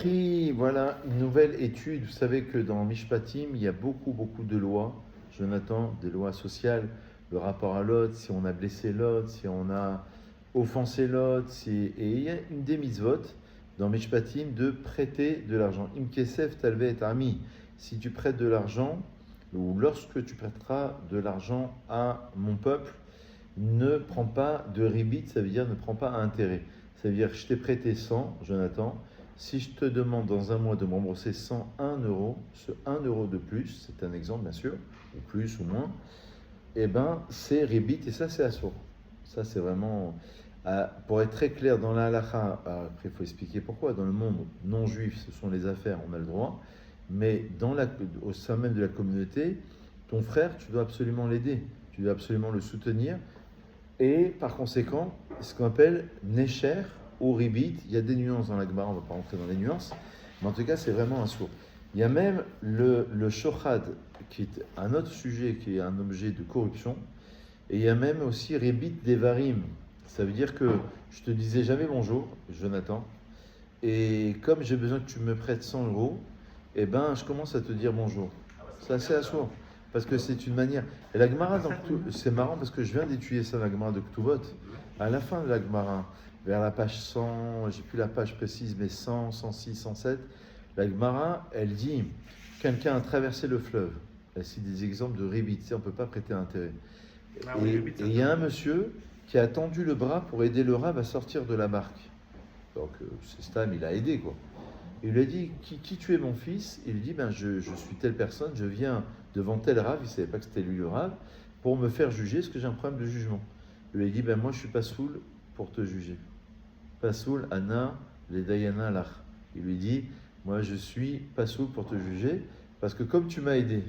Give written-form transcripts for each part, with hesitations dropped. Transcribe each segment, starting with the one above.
appris, voilà, une nouvelle étude. Vous savez que dans Mishpatim, il y a beaucoup de lois. Jonathan, des lois sociales, le rapport à l'autre, si on a blessé l'autre, si on a offensé l'autre. Et il y a une des mitzvot dans Mishpatim de prêter de l'argent. Im kesef talve et ami. Si tu prêtes de l'argent, ou lorsque tu prêteras de l'argent à mon peuple, ne prends pas de ribit, ça veut dire ne prends pas à intérêt. Ça veut dire je t'ai prêté 100, Jonathan. Si je te demande dans un mois de me rembourser 101 euros, ce 1 euro de plus, c'est un exemple bien sûr, ou plus ou moins, eh ben c'est ribit et ça c'est assour. Ça c'est vraiment, pour être très clair dans la halakha, après il faut expliquer pourquoi, dans le monde non juif ce sont les affaires, on a le droit, mais au sein même de la communauté, ton frère tu dois absolument l'aider, tu dois absolument le soutenir et par conséquent, ce qu'on appelle Necher ou Ribit, il y a des nuances dans la Gemara, on ne va pas rentrer dans les nuances, mais en tout cas, c'est vraiment un sourd. Il y a même le Shochad, qui est un autre sujet, qui est un objet de corruption, et il y a même aussi Ribit Devarim. Ça veut dire que je te disais jamais bonjour, Jonathan, et comme j'ai besoin que tu me prêtes 100 euros, eh ben, je commence à te dire bonjour. C'est assez assourd. Parce que c'est une manière. Et la Gemara, c'est marrant parce que je viens d'étudier ça, la Gemara de Ktuvot. À la fin de la Gemara, vers la page 100, j'ai plus la page précise, mais 100, 106, 107, la Gemara, elle dit quelqu'un a traversé le fleuve. Elle cite des exemples de rébit, on ne peut pas prêter intérêt. Et il y a un monsieur qui a tendu le bras pour aider le rab à sortir de la barque. Donc, c'est Stam, il a aidé, quoi. Il lui a dit, qui tu es mon fils? Il lui dit, je suis telle personne, je viens devant tel rave, il ne savait pas que c'était lui le rave, pour me faire juger, parce que j'ai un problème de jugement. Il lui a dit, moi je suis pas saoul pour te juger. Pas saoul, Anna, les Dayana lach. Il lui dit, moi je suis pas saoul pour te juger, parce que comme tu m'as aidé,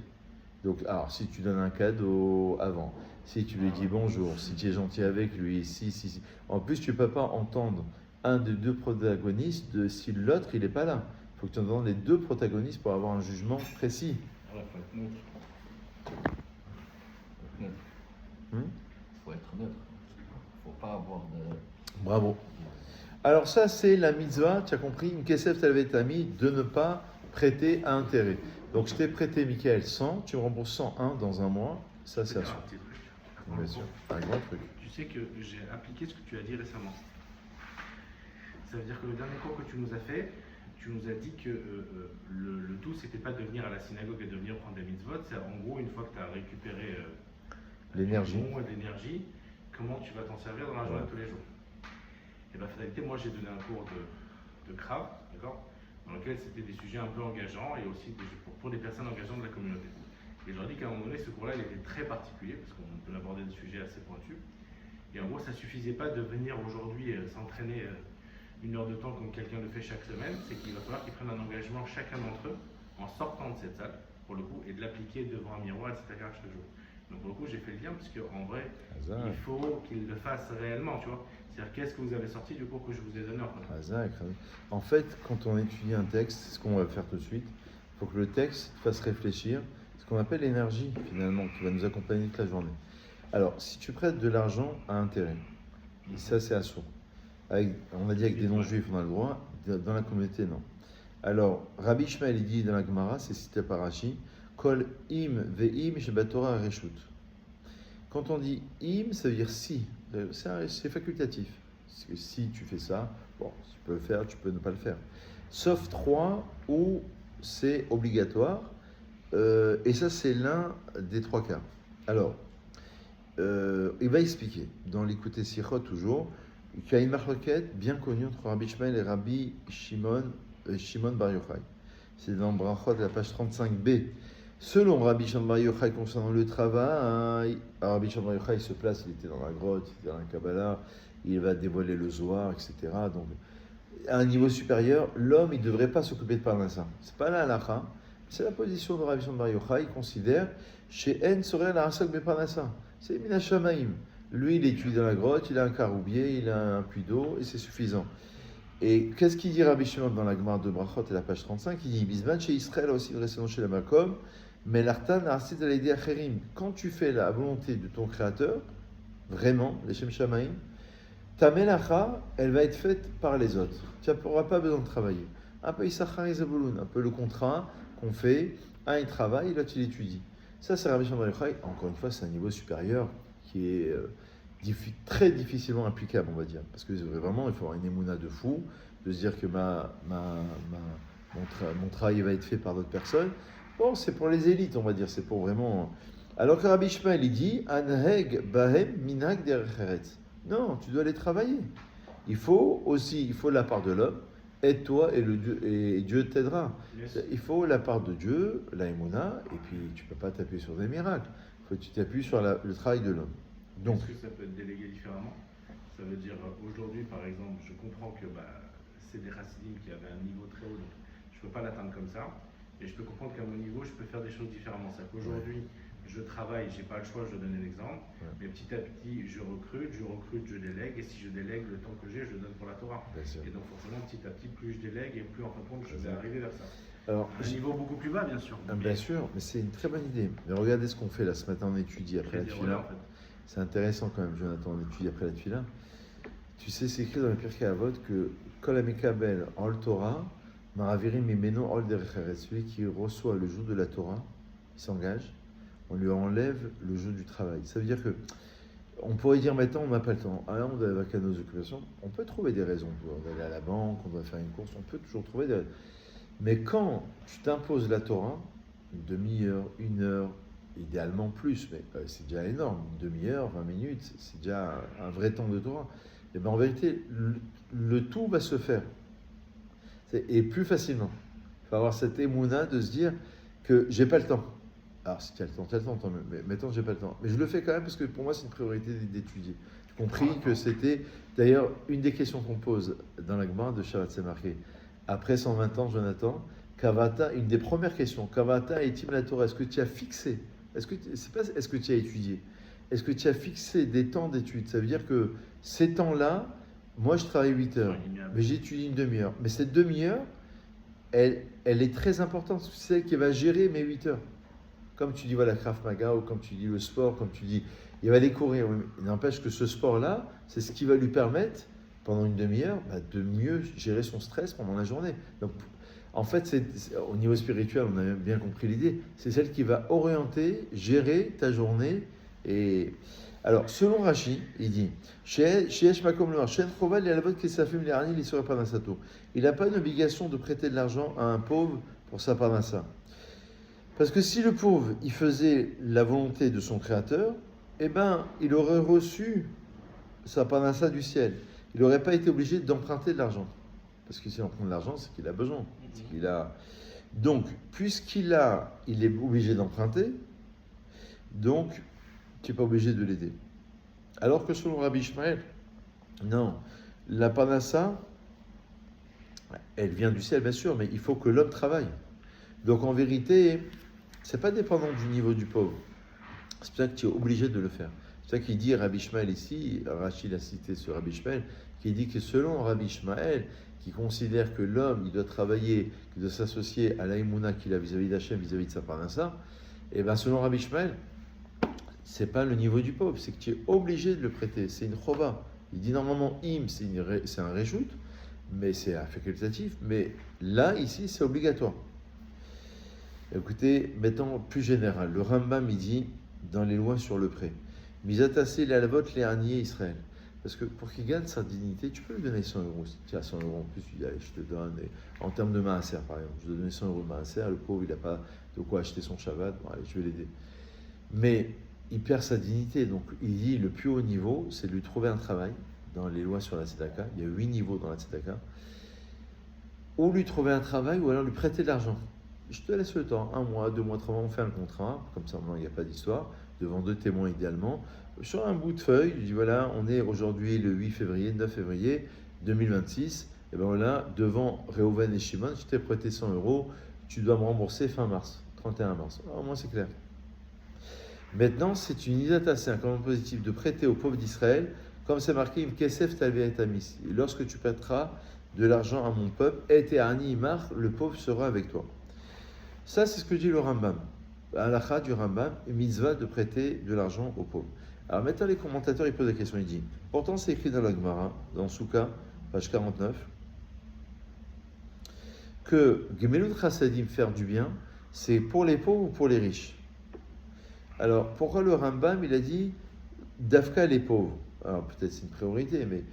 donc alors si tu donnes un cadeau avant, si tu lui dis bonjour, si tu es gentil avec lui, si. En plus tu ne peux pas entendre un des deux protagonistes si l'autre il n'est pas là. Il faut que tu entendes les deux protagonistes pour avoir un jugement précis. Il faut être neutre. Il faut être neutre. Il ne faut pas avoir de... Bravo. Alors ça c'est la mitzvah, tu as compris, une kesef talvetami, de ne pas prêter à intérêt. Donc je t'ai prêté, Michael, 100, tu me rembourses 101 dans un mois, ça c'est un petit truc. bien sûr, un grand truc. Tu sais que j'ai appliqué ce que tu as dit récemment. Ça veut dire que le dernier cours que tu nous as fait, tu nous as dit que le tout, c'était pas de venir à la synagogue et de venir prendre des mitzvot. C'est en gros, une fois que tu as récupéré l'énergie, comment tu vas t'en servir dans la journée de tous les jours. Et bien, finalité, moi, j'ai donné un cours de Krav, d'accord, dans lequel c'était des sujets un peu engageants et aussi pour des personnes engageantes de la communauté. Et je leur ai dit qu'à un moment donné, ce cours-là, il était très particulier parce qu'on peut aborder des sujets assez pointus. Et en gros, ça ne suffisait pas de venir aujourd'hui s'entraîner une heure de temps comme quelqu'un le fait chaque semaine, c'est qu'il va falloir qu'ils prennent un engagement chacun d'entre eux en sortant de cette salle, pour le coup, et de l'appliquer devant un miroir, etc. chaque jour. Donc pour le coup, j'ai fait le lien, parce qu'en vrai, il faut qu'ils le fassent réellement, tu vois. C'est-à-dire, qu'est-ce que vous avez sorti du cours que je vous ai donné en fait, quand on étudie un texte, c'est ce qu'on va faire tout de suite, il faut que le texte fasse réfléchir, ce qu'on appelle l'énergie, finalement, qui va nous accompagner toute la journée. Alors, si tu prêtes de l'argent à intérêt, et ça c'est assourd. On a dit avec des non-juifs, on a le droit, dans la communauté, non. Alors, Rabbi Ishmael dit dans la Gemara, c'est cité par Rashi, Kol im ve'im shebatora reshut. Quand on dit im, ça veut dire si, c'est facultatif. Parce que si tu fais ça, bon, tu peux le faire, tu peux ne pas le faire. Sauf 3 où c'est obligatoire, et ça c'est l'un des 3 cas. Alors, il va expliquer, dans l'écouter Sichot toujours, qu'il y a une marloquette bien connue entre Rabbi Ishmael et Rabbi Shimon Bar Yochai. C'est dans Brachot, la page 35b. Selon Rabbi Shimon Bar Yochai concernant le travail, Rabbi Shimon Bar Yochai se place, il était dans la grotte, il était dans la Kabbalah, il va dévoiler le Zohar, etc. Donc, à un niveau supérieur, l'homme, il ne devrait pas s'occuper de Parnassa. Ce n'est pas la halakha, c'est la position de Rabbi Shimon Bar Yochai. Il considère chez En Sorel la Rasak be Parnassa. C'est Mina Shamaim. Lui, il étudie dans la grotte, il a un caroubier, il a un puits d'eau, et c'est suffisant. Et qu'est-ce qu'il dit Rabbi Shimon dans la Gemara de Brachot et la page 35? Il dit Bisman chez Israël aussi, dressé chez la Makom, mais l'artan arsit à l'aider acherim. Quand tu fais la volonté de ton créateur, vraiment, les Shem Shamaim, ta melacha, elle va être faite par les autres. Tu n'auras pas besoin de travailler. un peu Issachar et Zabulun, un peu le contrat qu'on fait, un il travaille, l'autre il étudie. Ça c'est Rabbi Shimon Bar Yochai, encore une fois c'est un niveau supérieur qui est très difficilement applicable on va dire, parce que vraiment il faut avoir une émouna de fou, de se dire que mon travail va être fait par d'autres personnes. Bon, c'est pour les élites, on va dire, c'est pour vraiment... Alors que Rabbi Shmuel, il dit « Anheg bahem minhag derech eretz ». Non, tu dois aller travailler. Il faut la part de l'homme, aide-toi et Dieu t'aidera. Yes. Il faut la part de Dieu, la émouna, et puis tu ne peux pas t'appuyer sur des miracles. Il faut que tu t'appuies sur le travail de l'homme. Donc, est-ce que ça peut être délégué différemment? Ça veut dire, aujourd'hui, par exemple, je comprends que c'est des chassidim qui avaient un niveau très haut, donc je ne peux pas l'atteindre comme ça. Et je peux comprendre qu'à mon niveau, je peux faire des choses différemment. C'est-à-dire qu'aujourd'hui, je travaille, je n'ai pas le choix, je donne un exemple. Ouais. Mais petit à petit, je recrute, je délègue. Et si je délègue, le temps que j'ai, je le donne pour la Torah. Et donc forcément, petit à petit, plus je délègue et plus en fin de compte, je vais arriver vers ça. alors, À un niveau beaucoup plus bas, bien sûr. bien sûr, mais c'est une très bonne idée. Mais regardez ce qu'on fait là ce matin, on étudie après la tefila. En fait. C'est intéressant quand même, Jonathan, on étudie après la tefila. Tu sais, c'est écrit dans le Pirkei Avot que Kol HaMekabel Ol Torah, Maravirim Mimeno Ol Derech Eretz, celui qui reçoit le jour de la Torah, il s'engage, on lui enlève le jour du travail. Ça veut dire que on pourrait dire maintenant on n'a pas le temps, alors on doit avoir qu'à nos occupations. On peut trouver des raisons, on doit aller à la banque, on doit faire une course, on peut toujours trouver des raisons. Mais quand tu t'imposes la Torah, une demi-heure, une heure, idéalement plus, mais c'est déjà énorme, une demi-heure, 20 minutes, c'est déjà un vrai temps de Torah. Et bien en vérité, le tout va se faire. Et plus facilement. Il faut avoir cette émouna de se dire que j'ai pas le temps. Alors si tu as le temps, tant mieux. Mais maintenant, j'ai pas le temps. Mais je le fais quand même parce que pour moi, c'est une priorité d'étudier. J'ai compris que c'était, d'ailleurs, une des questions qu'on pose dans la Gemara de Shabbat, c'est marqué. Après 120 ans, Jonathan, Kavata, une des premières questions, Kavata et Tim la Torah, est-ce que tu as fixé, est-ce que tu as étudié, est-ce que tu as fixé des temps d'études? Ça veut dire que ces temps-là, moi je travaille 8 heures, mais j'étudie une demi-heure. Mais cette demi-heure, elle est très importante, c'est celle qui va gérer mes 8 heures. Comme tu dis, voilà, Krav Maga, ou comme tu dis le sport, comme tu dis, il va aller courir. Il n'empêche que ce sport-là, c'est ce qui va lui permettre, pendant une demi-heure, de mieux gérer son stress pendant la journée. Donc, en fait, au niveau spirituel, on a bien compris l'idée, c'est celle qui va orienter, gérer ta journée. Et alors, selon Rashi, il dit, il n'a pas une obligation de prêter de l'argent à un pauvre pour sa parnassa. Parce que si le pauvre, il faisait la volonté de son créateur, eh ben, il aurait reçu sa parnassa du ciel. Il n'aurait pas été obligé d'emprunter de l'argent. Parce que s'il emprunte de l'argent, c'est qu'il a besoin. Donc, puisqu'il est obligé d'emprunter, donc, tu n'es pas obligé de l'aider. Alors que selon Rabbi Shmuel, non, la parnassa, elle vient du ciel, bien sûr, mais il faut que l'homme travaille. Donc, en vérité, c'est pas dépendant du niveau du pauvre. C'est pour ça que tu es obligé de le faire. C'est ça qu'il dit Rabbi Shmuel ici, Rachid a cité ce Rabbi Shmuel, qui dit que selon Rabbi Shmuel, qui considère que l'homme, il doit travailler, qu'il doit s'associer à l'aïmouna qu'il a vis-à-vis d'Hachem, vis-à-vis de sa parnassa, et bien selon Rabbi Shmuel, c'est pas le niveau du pauvre, c'est que tu es obligé de le prêter, c'est une chova. Il dit normalement c'est un réjoute, mais c'est un facultatif, mais là, ici, c'est obligatoire. Écoutez, mettons plus général, le Rambam, il dit, dans les lois sur le prêt, Misatassé les alvot les harniers Israël. Parce que pour qu'il gagne sa dignité, tu peux lui donner 100 euros. Si tu as 100 euros en plus, tu dis, allez, je te donne. Et en termes de maaser, par exemple, je dois donner 100 euros de maaser, le pauvre, il n'a pas de quoi acheter son Shabbat, bon, allez, je vais l'aider. Mais il perd sa dignité, donc il dit, le plus haut niveau, c'est de lui trouver un travail, dans les lois sur la tzedaka, il y a 8 niveaux dans la tzedaka, ou lui trouver un travail, ou alors lui prêter de l'argent. Je te laisse le temps, 1 mois, 2 mois, 3 mois, on fait un contrat, comme ça, il n'y a pas d'histoire, devant 2 témoins idéalement, sur un bout de feuille, je dis voilà, on est aujourd'hui le 8 février, 9 février 2026, et bien voilà, devant Reuven et Shimon, je t'ai prêté 100 euros, tu dois me rembourser fin mars, 31 mars. Alors, au moins c'est clair. Maintenant, c'est une idata, c'est un commandement positif de prêter aux pauvres d'Israël, comme c'est marqué, Im Kesef Talvei et Amis. Lorsque tu prêteras de l'argent à mon peuple, et Ani Imar, le pauvre sera avec toi. Ça, c'est ce que dit le Rambam. Halakha du Rambam, mitzvah de prêter de l'argent aux pauvres. Alors maintenant, les commentateurs, ils posent la question, ils disent, pourtant c'est écrit dans la Gemara, dans Souka, page 49, que Gemilut Chassadim, faire du bien, c'est pour les pauvres ou pour les riches. Alors, pourquoi le Rambam, il a dit Dafka les pauvres? Alors, peut-être c'est une priorité, mais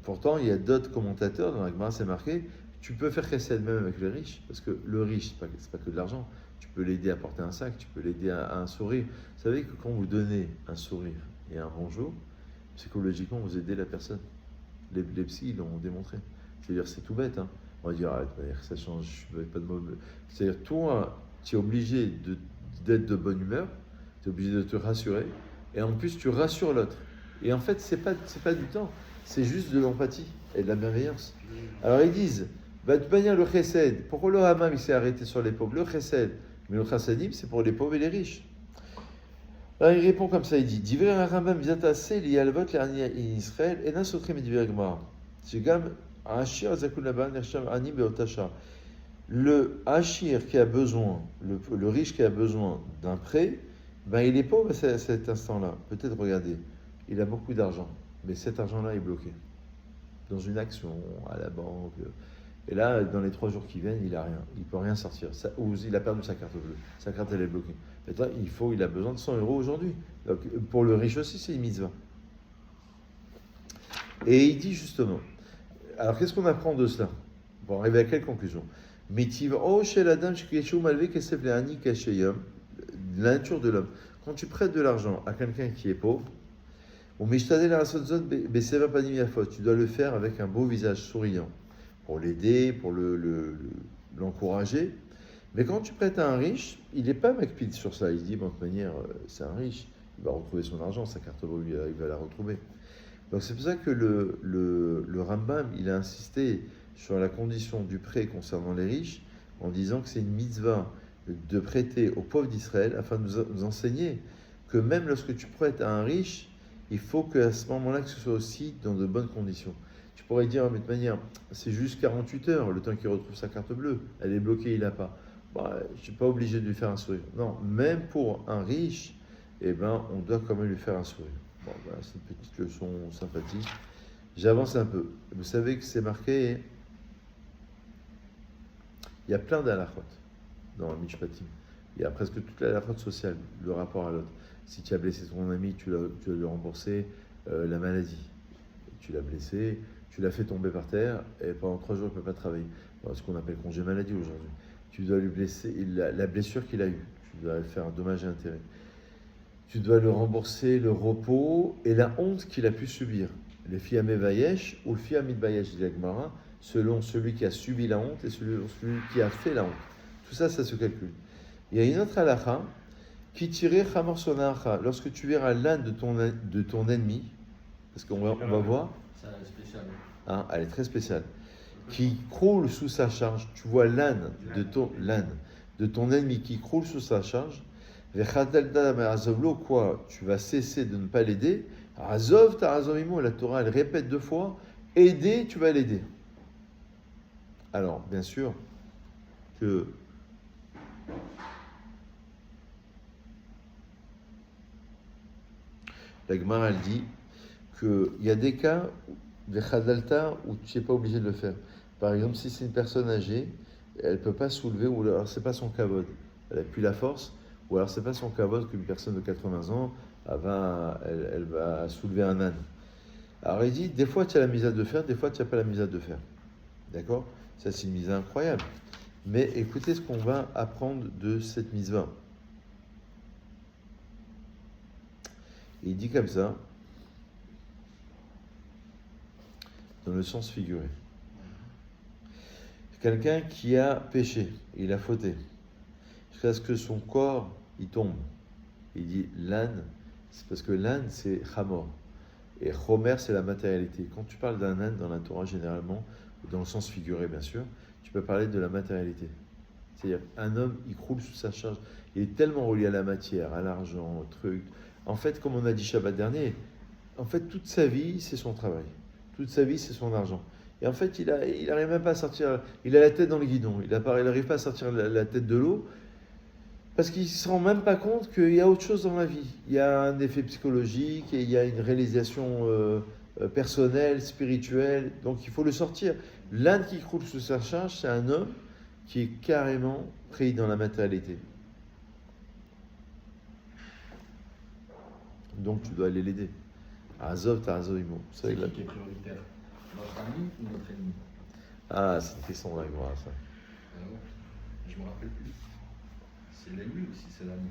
pourtant, il y a d'autres commentateurs, dans la Gemara, c'est marqué, tu peux faire chesed même avec le riche, parce que le riche, c'est pas que de l'argent. Tu peux l'aider à porter un sac, tu peux l'aider à un sourire. Vous savez que quand vous donnez un sourire et un bonjour, psychologiquement, vous aidez la personne. Les psys l'ont démontré. C'est-à-dire, c'est tout bête. Hein. On va dire, ça change, je ne pas de mots. C'est-à-dire, toi, tu es obligé d'être de bonne humeur, tu es obligé de te rassurer, et en plus, tu rassures l'autre. Et en fait, c'est pas du temps, c'est juste de l'empathie et de la bienveillance. Alors, ils disent, de toute manière, le chesed, pourquoi le Hamam il s'est arrêté sur les pauvres? Le chesed, mais le chassadim, c'est pour les pauvres et les riches. Alors, il répond comme ça, il dit, Divrei Rambam vizatase liyalvot le'ani Israël, ena sotrim et divrei Gemara. Shegam Hachir zakun laban nersham ani beotasha. Le Hachir qui a besoin, le riche qui a besoin d'un prêt, ben il est pauvre à cet instant-là. Peut-être, regardez, il a beaucoup d'argent, mais cet argent-là est bloqué dans une action, à la banque. Et là, dans les 3 jours qui viennent, il n'a rien. Il ne peut rien sortir. Ou il a perdu sa carte bleue. Sa carte, elle est bloquée. Maintenant, il a besoin de 100 euros aujourd'hui. Donc, pour le riche aussi, c'est une mitzvah. Et il dit justement, alors qu'est-ce qu'on apprend de cela? Pour arriver à quelle conclusion? La nature de l'homme. Quand tu prêtes de l'argent à quelqu'un qui est pauvre, tu dois le faire avec un beau visage souriant, pour l'aider, pour l'encourager. Mais quand tu prêtes à un riche, il n'est pas macpide sur ça. Il se dit, de toute manière, c'est un riche, il va retrouver son argent, sa carte bleue, il va la retrouver. Donc c'est pour ça que le Rambam, il a insisté sur la condition du prêt concernant les riches, en disant que c'est une mitzvah de prêter aux pauvres d'Israël, afin de nous enseigner que même lorsque tu prêtes à un riche, il faut qu'à ce moment-là, que ce soit aussi dans de bonnes conditions. Tu pourrais dire, mais de toute manière, c'est juste 48 heures, le temps qu'il retrouve sa carte bleue. Elle est bloquée, il n'a pas. Bon, je ne suis pas obligé de lui faire un sourire. Non, même pour un riche, eh ben, on doit quand même lui faire un sourire. Bon, voilà, c'est une petite leçon sympathique. J'avance un peu. Vous savez que c'est marqué, il y a plein d'halachot dans le Mishpatim. Il y a presque toute la halachot sociale, le rapport à l'autre. Si tu as blessé ton ami, tu dois lui rembourser la maladie. Tu l'as blessé, tu l'as fait tomber par terre, et pendant 3 jours, il ne peut pas travailler. Voilà ce qu'on appelle congé maladie aujourd'hui. Tu dois lui blesser la blessure qu'il a eue. Tu dois faire un dommage et intérêt. Tu dois lui rembourser le repos et la honte qu'il a pu subir. Les filles à Mevayesh ou le filles à Midbayesh, dit la Gemara, selon celui qui a subi la honte et celui qui a fait la honte. Tout ça, ça se calcule. Il y a une autre halakha qui tirait Chamor Sonacha. Lorsque tu verras l'âne de ton ennemi, parce qu'on va voir. C'est spécial. Hein, elle est très spéciale. Qui croule sous sa charge. Tu vois l'âne de ton ennemi qui croule sous sa charge. Quoi, tu vas cesser de ne pas l'aider. Azov ta'azovimo, la Torah, elle répète 2 fois. Aider, tu vas l'aider. Alors, bien sûr que la Gemara, elle dit qu'il y a des cas, où tu n'es pas obligé de le faire. Par exemple, si c'est une personne âgée, elle ne peut pas soulever, ou alors ce n'est pas son kavod, elle n'a plus la force, ou alors ce n'est pas son kavod qu'une personne de 80 ans, elle va soulever un âne. Alors il dit, des fois tu as la misade de faire, des fois tu n'as pas la misade de faire. D'accord? Ça c'est une mise incroyable. Mais écoutez ce qu'on va apprendre de cette mise-va. Il dit comme ça, dans le sens figuré. Quelqu'un qui a péché, il a fauté, jusqu'à ce que son corps, il tombe. Il dit l'âne, c'est parce que l'âne, c'est Hamor. Et Homer, c'est la matérialité. Quand tu parles d'un âne dans la Torah, généralement, dans le sens figuré, bien sûr, tu peux parler de la matérialité. C'est-à-dire, un homme, il croule sous sa charge. Il est tellement relié à la matière, à l'argent, au truc. En fait, comme on a dit Shabbat dernier, en fait, toute sa vie, c'est son travail. Toute sa vie, c'est son argent. Et en fait, il n'arrive même pas à sortir, il a la tête dans le guidon, il n'arrive pas à sortir la tête de l'eau, parce qu'il ne se rend même pas compte qu'il y a autre chose dans la vie. Il y a un effet psychologique, et il y a une réalisation personnelle, spirituelle, donc il faut le sortir. L'âne qui croule sous sa charge, c'est un homme qui est carrément pris dans la matérialité. Donc tu dois aller l'aider. Azov, t'as Azov Imo. C'est qui est prioritaire? Notre ami ou notre ennemi? Ah, c'est une question de la Gemara, ça. Ah ouais. Je me rappelle plus. C'est l'ennemi ou si c'est l'ami?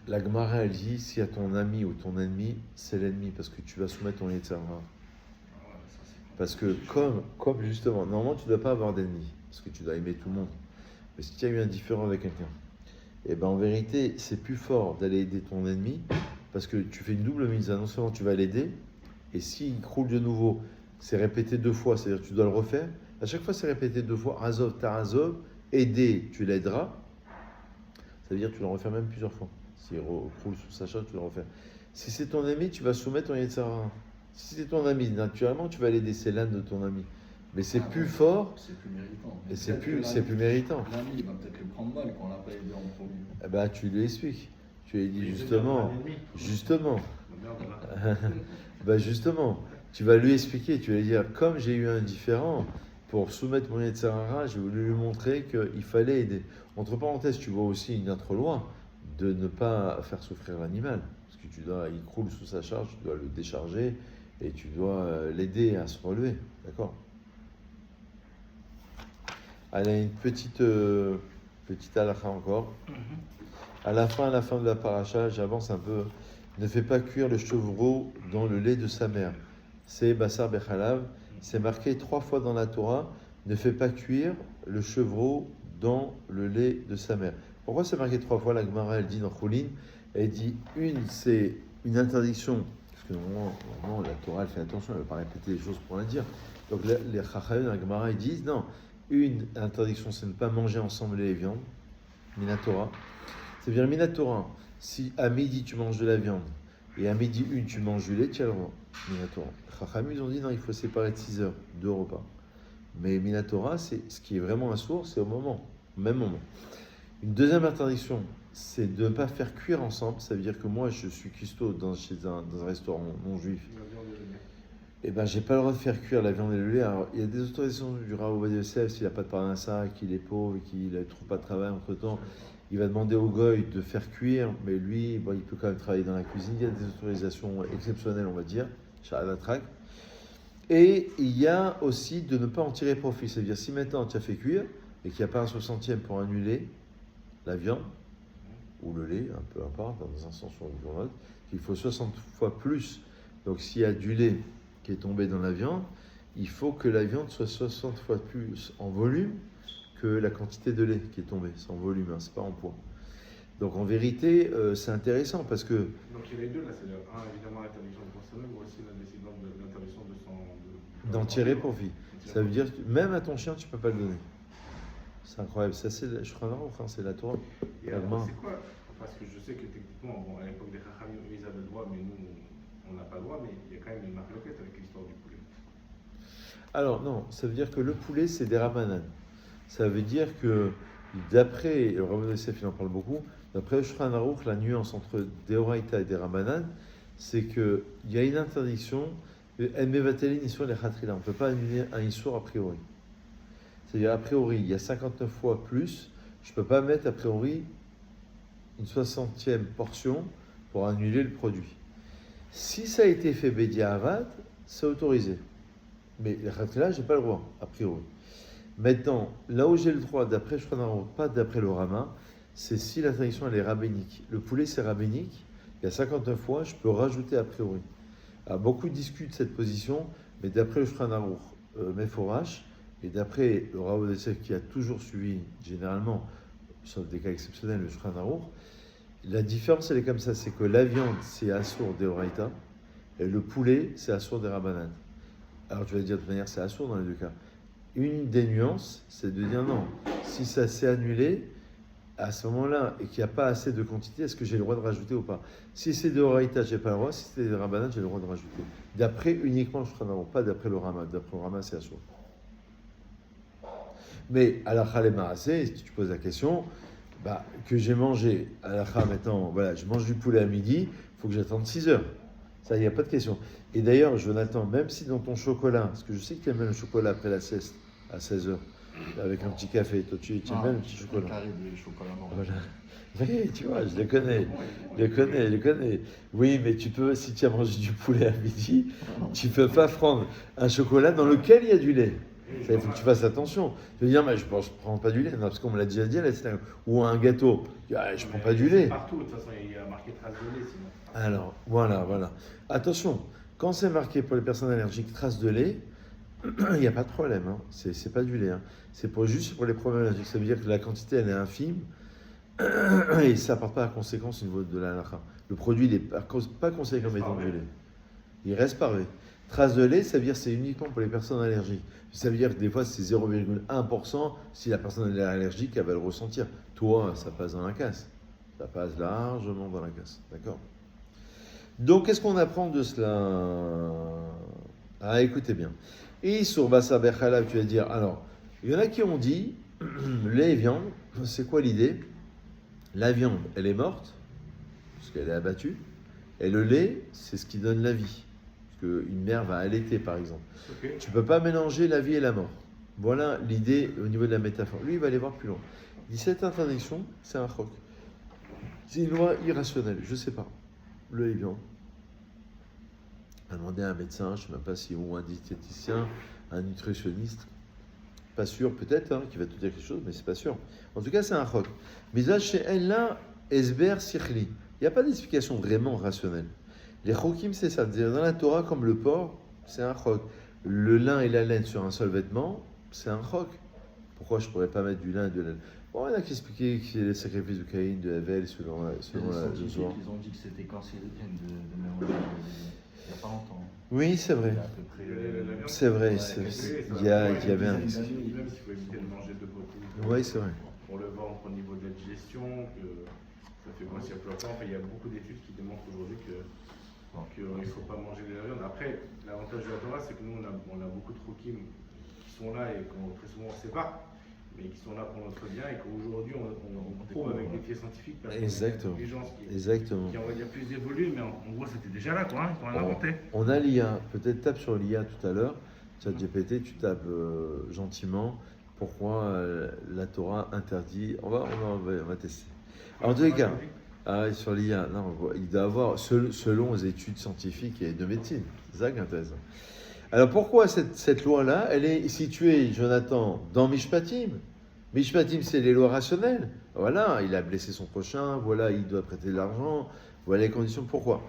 La Gemara, elle dit, si à ton ami ou ton ennemi, c'est l'ennemi, parce que tu vas soumettre ton Yetzer Hara. Ah ouais, ça c'est Parce que comme justement, normalement tu ne dois pas avoir d'ennemis, parce que tu dois aimer tout le monde. Mais si tu as eu un différend avec quelqu'un, et ben en vérité, c'est plus fort d'aller aider ton ennemi, parce que tu fais une double mise. Non seulement tu vas l'aider, et s'il croule de nouveau, c'est répété 2 fois, c'est-à-dire que tu dois le refaire. À chaque fois, c'est répété 2 fois. Azov, Tarazov, aider, tu l'aideras. Ça veut dire que tu le refais même plusieurs fois. S'il croule sous sa chaise, tu le refais. Si c'est ton ami, tu vas soumettre ton Yetzer Hara. Si c'est ton ami, naturellement, tu vas l'aider, c'est l'âne de ton ami. Mais c'est plus fort. C'est plus méritant. Et c'est plus méritant. L'ami, il va peut-être le prendre mal quand on l'a pas aidé en premier. Eh ben, tu lui expliques. Tu lui dis Mais justement, justement. justement, tu vas lui expliquer, tu vas lui dire, comme j'ai eu un différend, pour soumettre mon Yetzer Hara, j'ai voulu lui montrer qu'il fallait aider. Entre parenthèses, tu vois aussi une autre loi de ne pas faire souffrir l'animal. Parce que il croule sous sa charge, tu dois le décharger et tu dois l'aider à se relever. D'accord? Elle a une petite halakha encore. À la fin de la paracha, j'avance un peu. Ne fais pas cuire le chevreau dans le lait de sa mère. C'est Bassar Bechalav. C'est marqué 3 fois dans la Torah. Ne fais pas cuire le chevreau dans le lait de sa mère. Pourquoi c'est marqué 3 fois? La Gemara, elle dit dans Choulin, elle dit c'est une interdiction. Parce que normalement, la Torah, elle fait attention, elle ne va pas répéter les choses pour la dire. Donc les Chachamim, la Gemara, ils disent non. Une interdiction, c'est ne pas manger ensemble les viandes. Minatora. C'est-à-dire Minatora. Si à midi tu manges de la viande et à midi 1 tu manges du lait, tu as le droit. Minatora. Chachamim, ils ont dit non, il faut séparer de 6 heures, 2 repas. Mais Minatora, c'est ce qui est vraiment un sourd, c'est au même moment. Une deuxième interdiction, c'est de ne pas faire cuire ensemble. Ça veut dire que moi, je suis cuistot dans un restaurant non juif. Eh ben, j'ai pas le droit de faire cuire la viande et le lait. Alors, il y a des autorisations du Rav Ovadia Yosef, s'il n'a pas de parnassa, qu'il est pauvre et qu'il ne trouve pas de travail entre-temps, il va demander au goy de faire cuire, mais lui, bon, il peut quand même travailler dans la cuisine. Il y a des autorisations exceptionnelles, on va dire, Sha'alatrak. Et il y a aussi de ne pas en tirer profit. C'est-à-dire, si maintenant tu as fait cuire et qu'il n'y a pas un 60e pour annuler la viande, ou le lait, un peu importe, dans un sens ou dans l'autre, il faut 60 fois plus. Donc s'il y a du lait qui est tombé dans la viande, il faut que la viande soit 60 fois plus en volume que la quantité de lait qui est tombée. C'est en volume, hein, c'est pas en poids. Donc en vérité, c'est intéressant parce que... Donc il y a les deux là, c'est évidemment l'interdiction de consommer, mais aussi l'interdiction d'en tirer profit. Ça veut dire que même à ton chien, tu peux pas le donner. C'est incroyable. Ça, je crois enfin, c'est la Torah. Et alors, c'est quoi? Parce que je sais que techniquement, à l'époque des Chachamim, ils avaient le droit, mais nous, on n'a pas le droit, mais il y a quand même une marloquette avec l'histoire du poulet. Alors non, ça veut dire que le poulet, c'est des Rabbanan. Ça veut dire que, d'après, le Rav Yosef, il en parle beaucoup, d'après le Shulchan Aruch, la nuance entre Deoraita et des Rabbanan, c'est qu'il y a une interdiction, on ne peut pas annuler un Issour a priori. C'est-à-dire, a priori, il y a 59 fois plus, je ne peux pas mettre a priori une 60e portion pour annuler le produit. Si ça a été fait Bédia Avad, c'est autorisé. Mais là, je n'ai pas le droit, a priori. Maintenant, là où j'ai le droit, d'après Shulchan, pas d'après le Rama, c'est si la tradition elle est rabbinique. Le poulet, c'est rabbinique, il y a 59 fois, je peux rajouter a priori. Alors, beaucoup discutent cette position, mais d'après le Shulchan Aruch, Meforash, et d'après le Rav Yosef qui a toujours suivi, généralement, sauf des cas exceptionnels, le Shulchan Aruch, la différence elle est comme ça, c'est que la viande c'est Assour d'Eoraita, et le poulet c'est Assour des Rabbanan. Alors tu vas dire de toute manière c'est Assour dans les deux cas. Une des nuances, c'est de dire non, si ça s'est annulé, à ce moment-là, et qu'il n'y a pas assez de quantité, est-ce que j'ai le droit de rajouter ou pas? Si c'est de Horaïta, je n'ai pas le droit. Si c'est des Rabbanan, j'ai le droit de rajouter. D'après uniquement le Shulchan, pas d'après le Rama. D'après le Rama, c'est Assour. Mais à la Khalé Marasé, si tu poses la question, que j'ai mangé à la Khalé maintenant, voilà, je mange du poulet à midi, il faut que j'attende 6 heures. Ça, il n'y a pas de question. Et d'ailleurs, Jonathan, même si dans ton chocolat, parce que je sais que tu aimes le chocolat après la sieste, à 16 heures, avec un petit café. Toi, tu aimes bien le petit Un chocolat. carré de chocolat noir. Voilà. Oui, tu vois, je le connais. Oui, mais tu peux, si tu as mangé du poulet à midi, tu peux pas prendre un chocolat dans lequel il y a du lait. Ça, il faut que tu fasses attention. Tu veux dire, mais je prends pas du lait, non, parce qu'on me l'a déjà dit à la Sinagogue. Ou un gâteau. Ah, je prends pas du lait. Partout, de toute façon, il y a marqué trace de lait, sinon. Alors, voilà. Attention, quand c'est marqué pour les personnes allergiques trace de lait, il n'y a pas de problème. Hein. C'est pas du lait. Hein. C'est juste pour les problèmes allergiques. Ça veut dire que la quantité, elle est infime. Et ça ne porte pas à conséquence au niveau de la halakha. Le produit n'est pas considéré comme étant du lait. Il reste parvé. Trace de lait, ça veut dire que c'est uniquement pour les personnes allergiques. Ça veut dire que des fois, c'est 0,1%. Si la personne est allergique, elle va le ressentir. Toi, ça passe dans la casse. Ça passe largement dans la casse. D'accord? Donc, qu'est-ce qu'on apprend de cela? Ah, écoutez bien. Et sur Bassa Berkhalav, tu vas dire, alors, il y en a qui ont dit, lait et viande, c'est quoi l'idée? La viande, elle est morte, parce qu'elle est abattue, et le lait, c'est ce qui donne la vie. Parce qu'une mère va allaiter, par exemple. Ok. Tu ne peux pas mélanger la vie et la mort. Voilà l'idée au niveau de la métaphore. Lui, il va aller voir plus loin. Il dit, cette interdiction, c'est un choc. C'est une loi irrationnelle, je ne sais pas. Le lait et viande. On a demandé à un médecin, je ne sais même pas si, ou un diététicien, un nutritionniste, pas sûr peut-être, hein, qui va te dire quelque chose, mais c'est pas sûr. En tout cas, c'est un choc. Mais là, chez elle, là, esber sikhli. Il n'y a pas d'explication vraiment rationnelle. Les chokim, c'est ça. Dans la Torah, comme le porc, c'est un choc. Le lin et la laine sur un seul vêtement, c'est un choc. Pourquoi je ne pourrais pas mettre du lin et de la laine? Bon, il y en a qui expliquaient que c'est les sacrifices de Caïn, de Havel, selon Les le scientifiques, soir. ils ont dit que c'était cancérigène de mélanger il n'y a pas longtemps. Oui, c'est vrai. Il y a à peu près. La viande, C'est vrai. Il y avait un. Même s'il faut éviter de manger de beaucoup. Oui, c'est vrai. Pour le ventre au niveau de la digestion, que ça fait grossir plus longtemps. Enfin, il y a beaucoup d'études qui démontrent aujourd'hui qu'il ne faut pas manger de la viande. Après, l'avantage de la Torah, c'est que nous, on a beaucoup de trokim qui sont là et qu'on très souvent on sépare, mais qui sont là pour notre bien et qu'aujourd'hui on prouve avec des faits scientifiques. Parce Exactement. Des gens Exactement. qui on va dire plus évolués, mais en gros c'était déjà là, quoi. Hein, ils ont inventé. On a l'IA. Peut-être tape sur l'IA tout à l'heure. ChatGPT, tu tapes gentiment pourquoi la Torah interdit. On va tester. Alors, en tous les cas, sur l'IA, non, il doit avoir, selon les études scientifiques et de médecine, c'est ça qui est intéressant. Alors pourquoi cette loi-là, elle est située, Jonathan, dans Mishpatim? Mishpatim, c'est les lois rationnelles. Voilà, il a blessé son prochain, voilà, il doit prêter de l'argent, voilà les conditions. Pourquoi?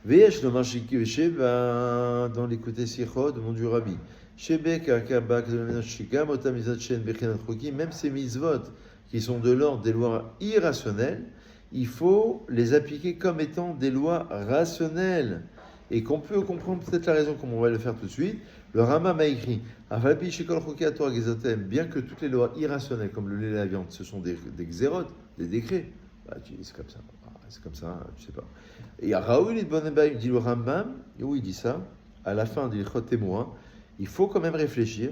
Veyesh le mashiki vesheba dans les côtés sichot, mon Dieu Rabbi. Shebek akabak de menashikam otamizat shen bechinat chokim, même ces mitzvot qui sont de l'ordre des lois irrationnelles, il faut les appliquer comme étant des lois rationnelles. Et qu'on peut comprendre peut-être la raison, comme on va le faire tout de suite. Le Rambam a écrit bien que toutes les lois irrationnelles, comme le lait et la viande, ce sont des xérotes, des décrets. Bah, tu dis c'est comme ça, je sais pas. Et Raoul il dit le Rambam, où il dit ça, à la fin du Lichot Témoin, il faut quand même réfléchir.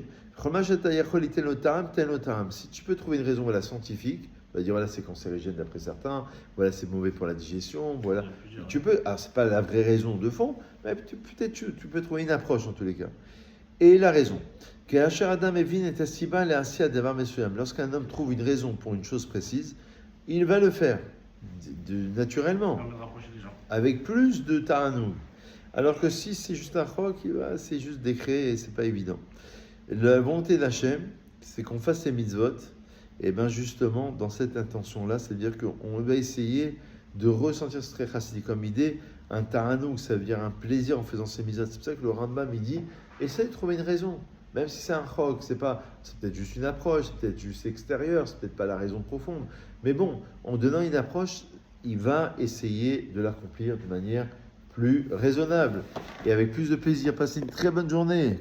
Si tu peux trouver une raison voilà, scientifique, on va dire voilà c'est cancérigène d'après certains, voilà c'est mauvais pour la digestion, voilà. Tu peux, alors c'est pas la vraie raison de fond, mais peut-être tu peux trouver une approche en tous les cas. Et la raison, lorsqu'un homme trouve une raison pour une chose précise, il va le faire naturellement, avec plus de ta'anoug. Alors que si c'est juste un chok, c'est juste décret et c'est pas évident. La volonté d'Hachem, c'est qu'on fasse ces mitzvot. Et bien justement, dans cette intention-là, c'est-à-dire qu'on va essayer de ressentir ce très chassidique comme idée, un ta'anoug, ça veut dire un plaisir en faisant ces mitzvot. C'est pour ça que le Rambam, il dit, essaye de trouver une raison. Même si c'est un chok, c'est peut-être juste une approche, c'est peut-être juste extérieur, c'est peut-être pas la raison profonde. Mais bon, en donnant une approche, il va essayer de l'accomplir de manière plus raisonnable et avec plus de plaisir. Passez une très bonne journée.